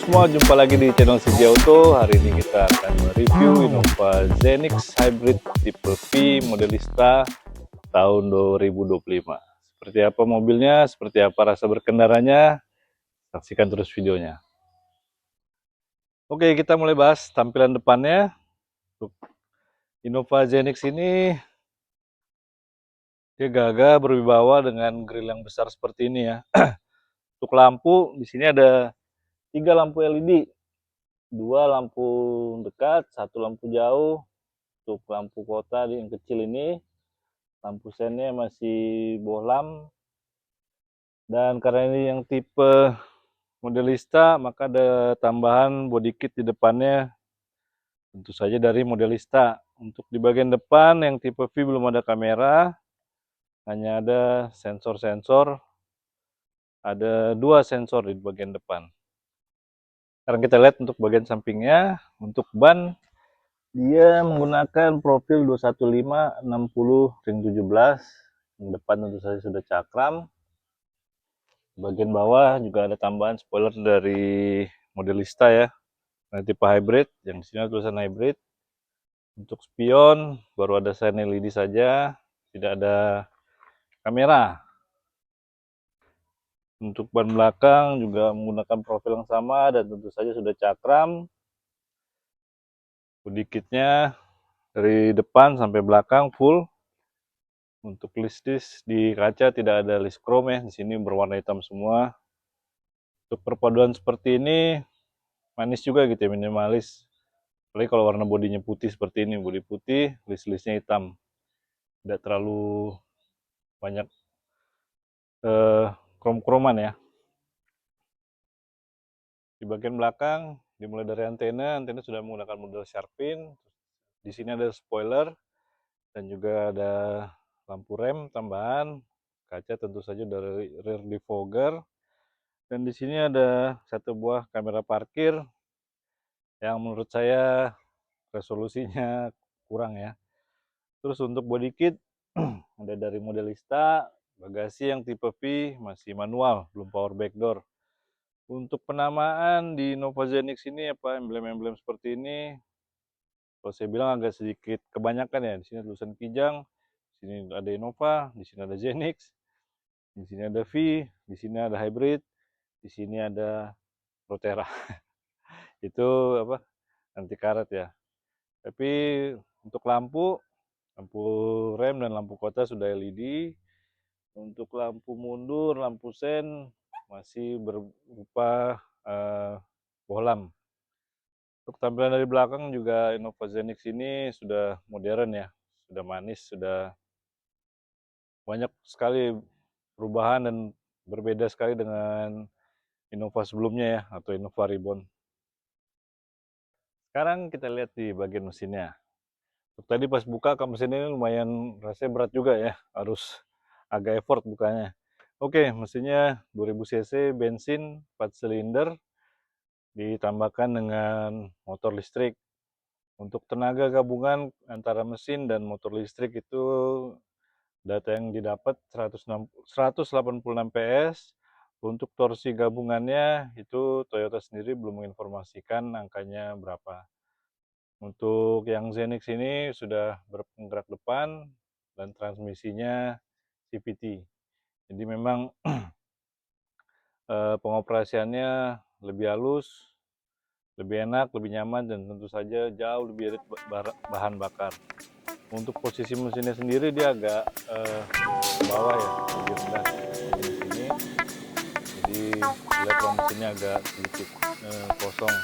semua, jumpa lagi di channel CJ Auto. Hari ini kita akan mereview Innova Zenix Hybrid tipe V Modelista tahun 2025. Seperti apa mobilnya, seperti apa rasa berkendaranya, saksikan terus videonya. Oke, kita mulai bahas tampilan depannya. Untuk Innova Zenix ini, dia gagah berwibawa dengan grill yang besar seperti ini ya. Untuk lampu, di sini ada 3 lampu LED. 2 lampu dekat, 1 lampu jauh. Untuk lampu kota yang kecil ini, lampu sennya masih bohlam. Dan karena ini yang tipe Modelista, maka ada tambahan body kit di depannya, tentu saja dari Modelista. Untuk di bagian depan yang tipe V belum ada kamera, hanya ada sensor-sensor, ada 2 sensor di bagian depan. Sekarang kita lihat untuk bagian sampingnya. Untuk ban, dia menggunakan profil 215/60 ring 17. Yang depan tentu saja sudah cakram. Bagian bawah juga ada tambahan spoiler dari Modelista ya. Nah, tipe hybrid, yang di sini tulisan hybrid. Untuk spion baru ada sign LED saja, tidak ada kamera. Untuk ban belakang juga menggunakan profil yang sama dan tentu saja sudah cakram. Body kitnya dari depan sampai belakang full. Untuk list di kaca tidak ada list chrome ya, di sini berwarna hitam semua. Untuk perpaduan seperti ini manis juga gitu ya, minimalis. Apalagi kalau warna bodinya putih seperti ini, bodi putih, list-listnya hitam. Tidak terlalu banyak krom-kroman ya. Di bagian belakang dimulai dari antena sudah menggunakan model shark fin. Di sini ada spoiler dan juga ada lampu rem tambahan. Kaca tentu saja dari rear defogger. Dan di sini ada 1 buah kamera parkir yang menurut saya resolusinya kurang ya. Terus untuk body kit ada dari Modelista, bagasi yang tipe V masih manual, belum power backdoor. Untuk penamaan di Innova Zenix ini emblem-emblem seperti ini, kalau saya bilang agak sedikit kebanyakan ya. Di sini tulisan Kijang, di sini ada Innova, di sini ada Zenix, di sini ada V, di sini ada hybrid, di sini ada Rotera. Itu anti karat ya. Tapi untuk lampu rem dan lampu kota sudah LED. Untuk lampu mundur, lampu sen masih berupa bohlam. Untuk tampilan dari belakang juga Innova Zenix ini sudah modern ya, sudah manis, sudah banyak sekali perubahan dan berbeda sekali dengan Innova sebelumnya ya, atau Innova Reborn. Sekarang kita lihat di bagian mesinnya. Tadi pas buka mesin ini lumayan rasanya berat juga ya, harus agak effort bukanya. Oke, mesinnya 2000 cc, bensin 4 silinder, ditambahkan dengan motor listrik. Untuk tenaga gabungan antara mesin dan motor listrik itu data yang didapat 186 PS. Untuk torsi gabungannya itu Toyota sendiri belum menginformasikan angkanya berapa. Untuk yang Zenix ini sudah berpenggerak depan dan transmisinya CVT. Jadi memang pengoperasiannya lebih halus, lebih enak, lebih nyaman, dan tentu saja jauh lebih irit bahan bakar. Untuk posisi mesinnya sendiri dia agak ke bawah ya, lebih rendah di sini. Jadi lihat mesinnya agak sedikit kosong.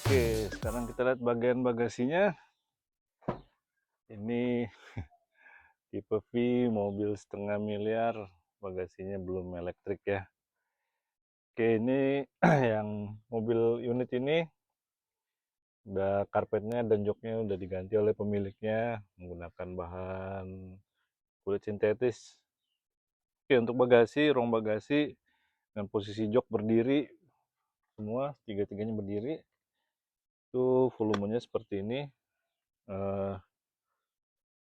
Oke, sekarang kita lihat bagian bagasinya. Ini tipe V, mobil setengah miliar, bagasinya belum elektrik ya. Oke, ini yang mobil unit ini udah karpetnya dan joknya udah diganti oleh pemiliknya menggunakan bahan kulit sintetis. Oke, untuk bagasi, ruang bagasi dengan posisi jok berdiri, semua tiga-tiganya berdiri. Itu volumenya seperti ini.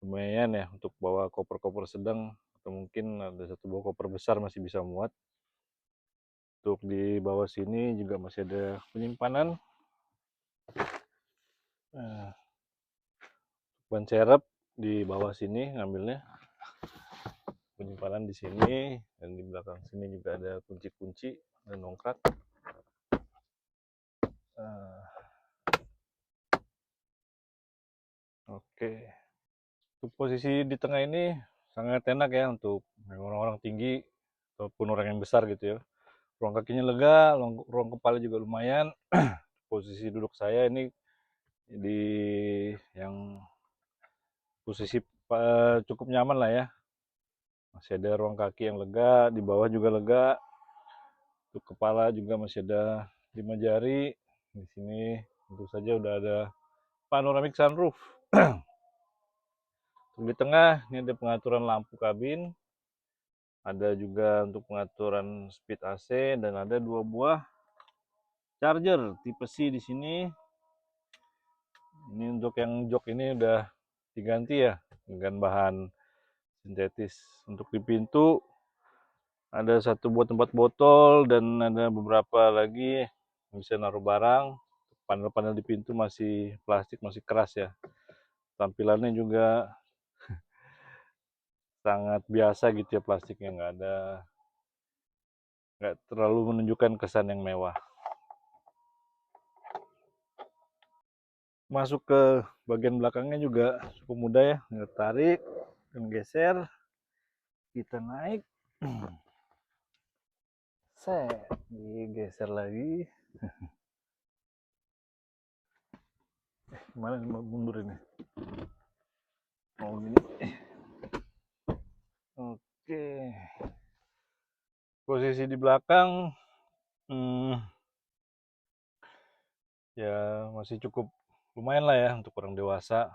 Lumayan ya untuk bawa koper-koper sedang, atau mungkin ada satu bawa koper besar masih bisa muat. Untuk di bawah sini juga masih ada penyimpanan. Ban serep di bawah sini ngambilnya. Penyimpanan di sini, dan di belakang sini juga ada kunci-kunci dan dongkrak. Oke, untuk posisi di tengah ini sangat enak ya untuk orang-orang tinggi ataupun orang yang besar gitu ya. Ruang kakinya lega, ruang kepala juga lumayan. Posisi duduk saya ini di yang posisi cukup nyaman lah ya. Masih ada ruang kaki yang lega, di bawah juga lega. Untuk kepala juga masih ada 5 jari. Di sini tentu saja udah ada panoramic sunroof. Di tengah ini ada pengaturan lampu kabin. Ada juga untuk pengaturan speed AC, dan ada 2 buah charger tipe C di sini. Ini untuk yang jok ini udah diganti ya dengan bahan sintetis. Untuk di pintu ada satu buat tempat botol, dan ada beberapa lagi yang bisa naruh barang. Panel-panel di pintu masih plastik, masih keras ya. Tampilannya juga sangat biasa gitu ya, plastiknya nggak terlalu menunjukkan kesan yang mewah. Masuk ke bagian belakangnya juga cukup mudah ya, tinggal tarik dan geser, kita naik, set, digeser lagi. Gimana mau mundur ini? Mau gini? Oke, posisi di belakang ya masih cukup lumayan lah ya untuk orang dewasa.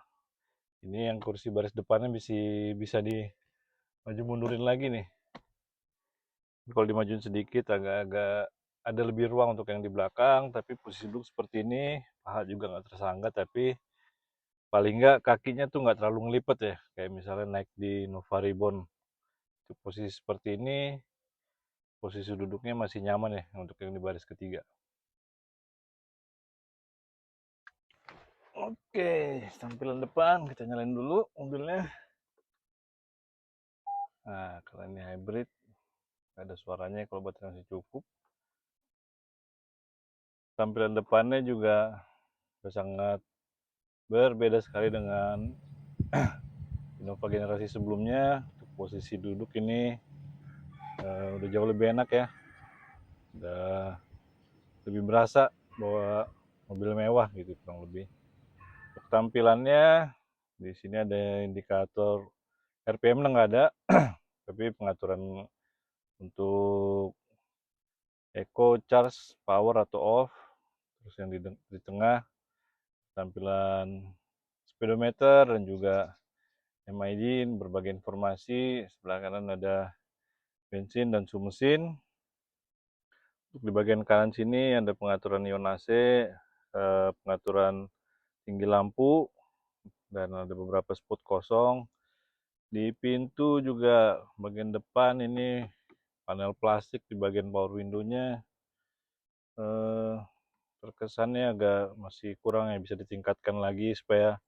Ini yang kursi baris depannya bisa di maju mundurin lagi nih. Kalau dimajuin sedikit agak-agak ada lebih ruang untuk yang di belakang, tapi posisi duduk seperti ini, paha juga nggak tersangga, tapi paling nggak kakinya tuh nggak terlalu ngelipet ya, kayak misalnya naik di Nova Reborn. Posisi seperti ini, posisi duduknya masih nyaman ya untuk yang di baris ketiga. Oke, tampilan depan kita nyalain dulu mobilnya. Nah, kalau ini hybrid, ada suaranya kalau baterai masih cukup. Tampilan depannya juga sangat berbeda sekali dengan Innova generasi sebelumnya. Untuk posisi duduk ini udah jauh lebih enak ya, udah lebih berasa bawa mobil mewah gitu kurang lebih. Untuk tampilannya di sini ada indikator RPM nggak ada, tapi pengaturan untuk eco, charge, power atau off. Terus yang di tengah tampilan speedometer dan juga MID, berbagai informasi. Sebelah kanan ada bensin dan suhu mesin. Untuk di bagian kanan sini ada pengaturan ion AC, pengaturan tinggi lampu, dan ada beberapa spot kosong. Di pintu juga bagian depan ini panel plastik di bagian power window-nya. Terkesannya agak masih kurang ya, bisa ditingkatkan lagi supaya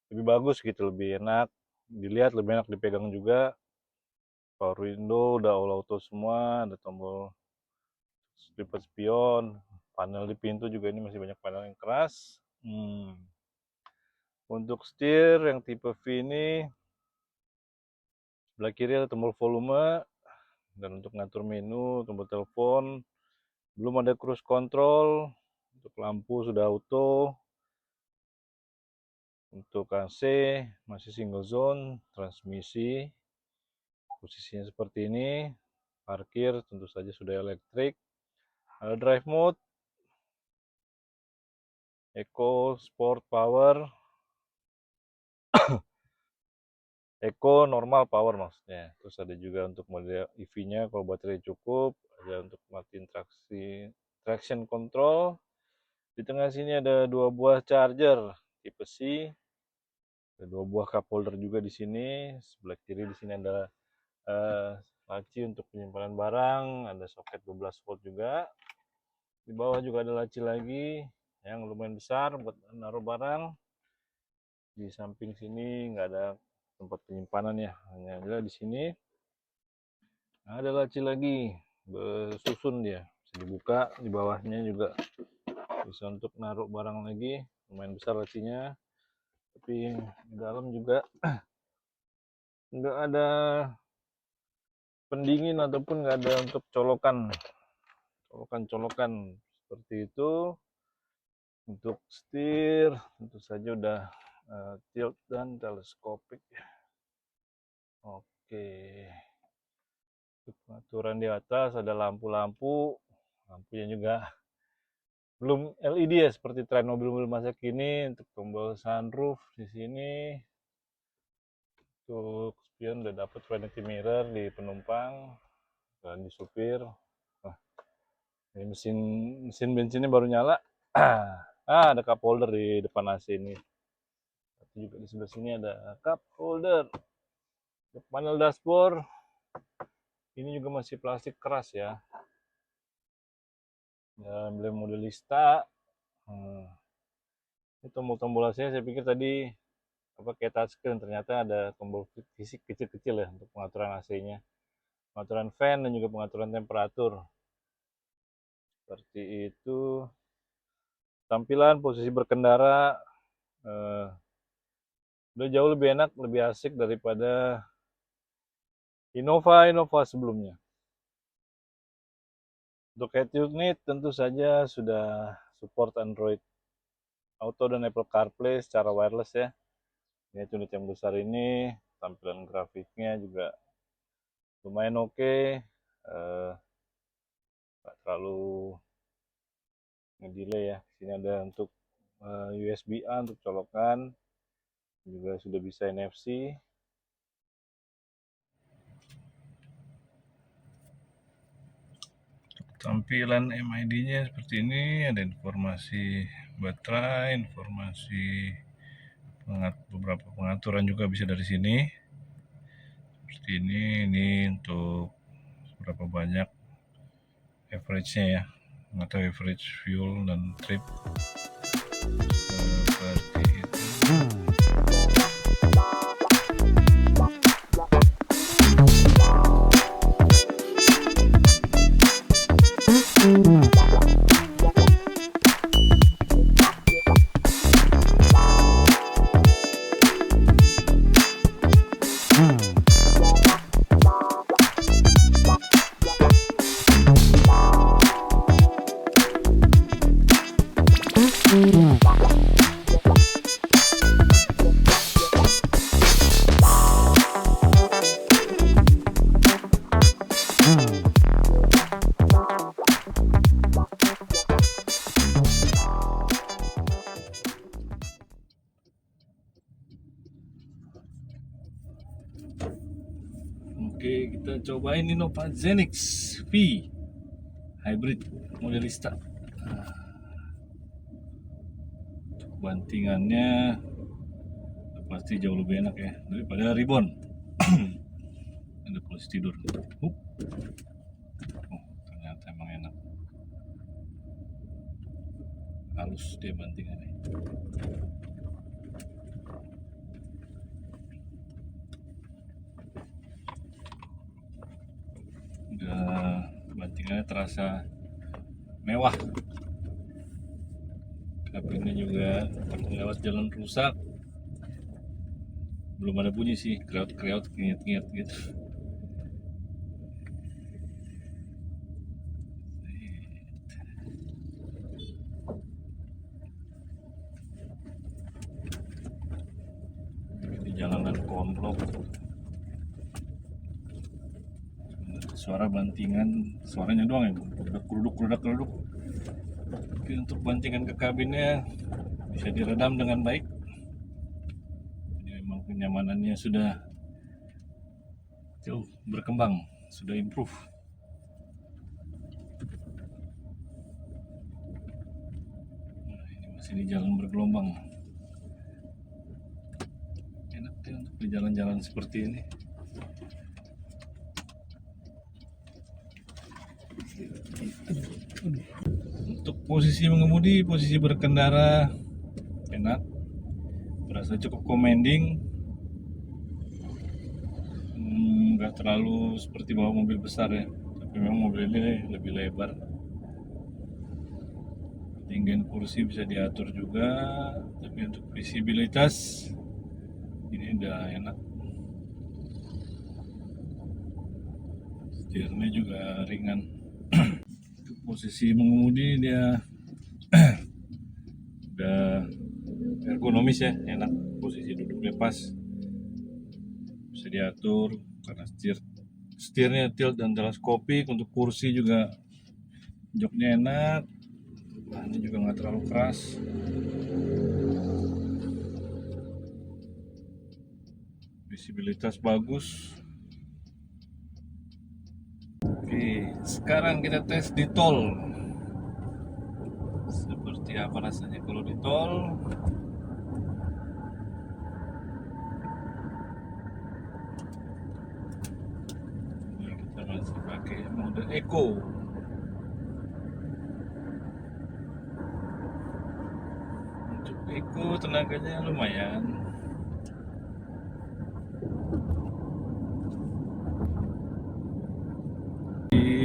lebih bagus gitu, lebih enak dilihat, lebih enak dipegang juga. Power window udah all auto semua, ada tombol lipat spion. Panel di pintu juga ini masih banyak panel yang keras. Untuk setir yang tipe V ini, sebelah kiri ada tombol volume, dan untuk ngatur menu, tombol telepon. Belum ada cruise control. Untuk lampu sudah auto. Untuk AC masih single zone, transmisi posisinya seperti ini, parkir tentu saja sudah elektrik, ada drive mode, Eco, Sport, Power, Eco, normal, power maksudnya. Terus ada juga untuk mode EV-nya kalau baterai cukup, ada untuk matiin traction control. Di tengah sini ada 2 buah charger tipe C. Ada 2 buah cup holder juga di sini. Sebelah kiri di sini ada laci untuk penyimpanan barang, ada soket 12 volt juga. Di bawah juga ada laci lagi yang lumayan besar buat naruh barang. Di samping sini nggak ada tempat penyimpanan ya, hanya ada di sini. Ada laci lagi bersusun dia, bisa dibuka. Di bawahnya juga bisa untuk naruh barang lagi, lumayan besar lacinya. Tapi di dalam juga nggak ada pendingin ataupun nggak ada untuk colokan seperti itu. Untuk setir tentu saja udah tilt dan teleskopik. Oke, untuk pengaturan di atas ada lampu-lampu, lampunya juga belum LED ya seperti tren mobil-mobil masa kini. Untuk tombol sunroof di sini, untuk spion udah dapat vanity mirror di penumpang dan di supir. Nah, ini mesin bensinnya baru nyala. Ada cup holder di depan AC ini. Tapi juga di sebelah sini ada cup holder. Panel dashboard ini juga masih plastik keras ya. Emblem modelista. Ini tombol-tombol AC saya pikir tadi kayak touchscreen, ternyata ada tombol fisik kecil-kecil ya untuk pengaturan AC-nya, pengaturan fan dan juga pengaturan temperatur. Seperti itu. Tampilan posisi berkendara udah jauh lebih enak, lebih asik daripada Innova sebelumnya. Untuk head unit tentu saja sudah support Android Auto dan Apple CarPlay secara wireless ya. Ini unit yang besar ini, tampilan grafiknya juga lumayan oke. Nggak terlalu ngedelay ya. Sini ada untuk USB-A untuk colokan, juga sudah bisa NFC. Tampilan MID-nya seperti ini, ada informasi baterai, informasi beberapa pengaturan juga bisa dari sini. Seperti ini untuk berapa banyak average-nya ya, atau average fuel dan trip. Seperti itu. Oke, kita cobain Innova Zenix V hybrid modelista. Bantingannya pasti jauh lebih enak ya daripada Ribbon. Ada posisi tidur. Oh, ternyata emang enak. Halus dia bantingannya. Bantingannya terasa mewah. Kabinnya juga lewat jalan rusak, belum ada bunyi sih, kreot kinyet gitu. jalanan komplok. Suara bantingan, suaranya doang ya, keruduk. Tapi untuk bantingan ke kabinnya bisa diredam dengan baik. Jadi memang kenyamanannya sudah jauh berkembang, sudah improve. Nah, ini masih di jalan bergelombang. Enak ya untuk di jalan-jalan seperti ini. Untuk posisi mengemudi, posisi berkendara enak, berasa cukup commanding, nggak terlalu seperti bawa mobil besar ya, tapi memang mobil ini lebih lebar. Ketinggian kursi bisa diatur juga, tapi untuk visibilitas ini udah enak. Setirnya juga ringan. Posisi mengemudi dia udah ergonomis ya, enak, posisi duduknya pas, bisa diatur karena setirnya tilt dan teleskopik. Untuk kursi juga joknya enak, bahannya juga nggak terlalu keras. Visibilitas bagus. Oke, sekarang kita tes di tol. Seperti apa rasanya kalau di tol? Ini kita masih pakai mode Eco. Untuk Eco tenaganya lumayan.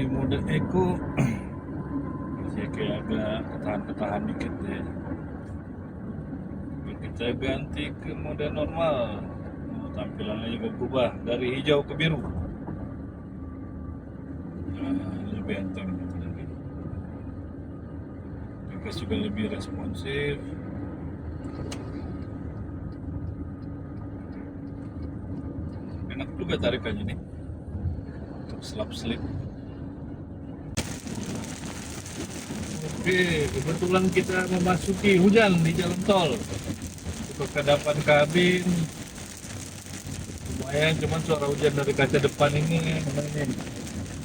Mode Eco masih kayak agak ketahan dikit ya. Kita ganti ke mode normal, tampilannya juga berubah dari hijau ke biru. Nah, lebih enteng lagi. Gas juga lebih responsif. Enak juga tarikannya nih untuk slip. Oke, kebetulan kita memasuki hujan di jalan tol. Untuk kedapan kabin lumayan, cuman suara hujan dari kaca depan ini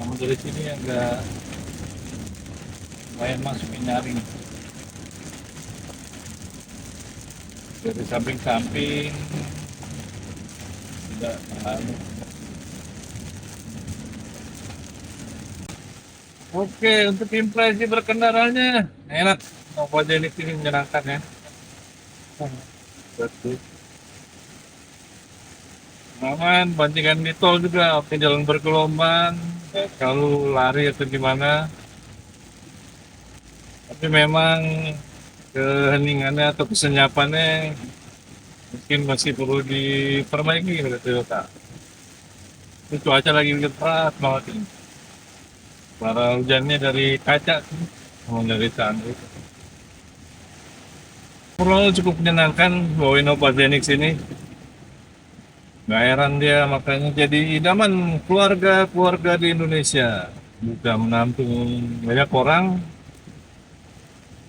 namun dari sini agak lumayan masukin nyaring. Dari samping-samping tidak terlalu. Oke, untuk impresi berkendaranya enak. Nova Zenith ini menyenangkan ya. Betul. Aman, bantingan di tol juga, oke, jalan bergelombang. Kalau lari atau gimana. Tapi memang keheningannya atau kesenyapannya mungkin masih perlu diperbaiki oleh Toyota. Ini cuaca lagi keras banget ini. Suara hujannya dari kaca, dari tanduk. Overall cukup menyenangkan bawa Nova Zenith ini. Gak heran dia makanya jadi idaman keluarga di Indonesia. Juga menampung banyak orang.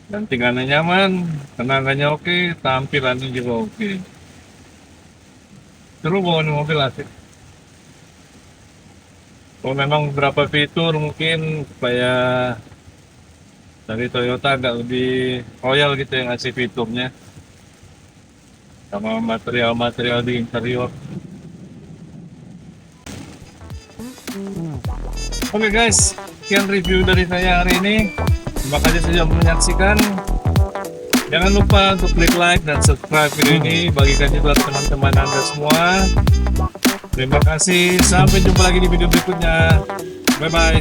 Dan tinggalnya nyaman, tenaganya oke, tampilannya juga oke. Seru bawa mobil asik. Kalau memang beberapa fitur mungkin supaya dari Toyota agak lebih royal gitu yang ngasih fiturnya, sama material di interior. Oke guys, sekian review dari saya hari ini. Terima kasih sudah menyaksikan. Jangan lupa untuk klik like dan subscribe video ini, bagikan juga teman-teman Anda semua. Terima kasih, sampai jumpa lagi di video berikutnya. Bye bye.